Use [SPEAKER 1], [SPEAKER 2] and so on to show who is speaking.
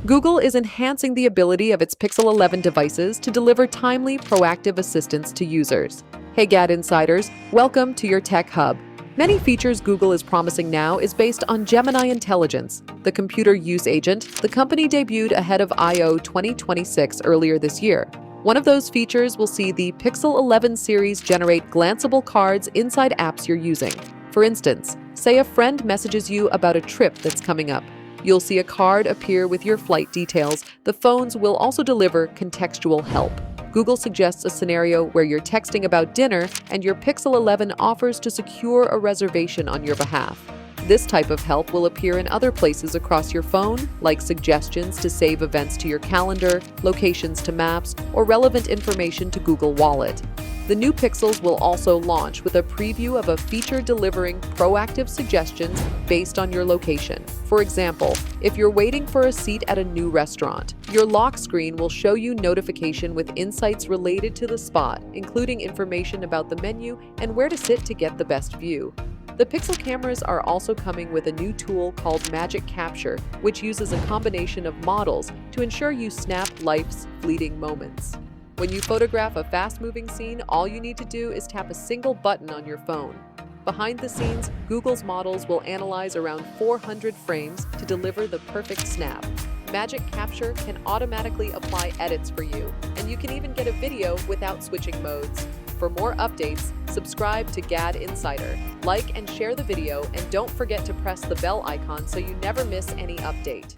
[SPEAKER 1] Google is enhancing the ability of its Pixel 11 devices to deliver timely, proactive assistance to users. Hey GadInsiders, welcome to your Tech Hub. Many features Google is promising now is based on Gemini Intelligence, the computer use agent the company debuted ahead of I/O 2026 earlier this year. One of those features will see the Pixel 11 series generate glanceable cards inside apps you're using. For instance, say a friend messages you about a trip that's coming up. You'll see a card appear with your flight details. The phones will also deliver contextual help. Google suggests a scenario where you're texting about dinner and your Pixel 11 offers to secure a reservation on your behalf. This type of help will appear in other places across your phone, like suggestions to save events to your calendar, locations to maps, or relevant information to Google Wallet. The new Pixels will also launch with a preview of a feature delivering proactive suggestions based on your location. For example, if you're waiting for a seat at a new restaurant, your lock screen will show you notification with insights related to the spot, including information about the menu and where to sit to get the best view. The Pixel cameras are also coming with a new tool called Magic Capture, which uses a combination of models to ensure you snap life's fleeting moments. When you photograph a fast-moving scene, all you need to do is tap a single button on your phone. Behind the scenes, Google's models will analyze around 400 frames to deliver the perfect snap. Magic Capture can automatically apply edits for you, and you can even get a video without switching modes. For more updates, subscribe to GadInsider, like and share the video, and don't forget to press the bell icon so you never miss any update.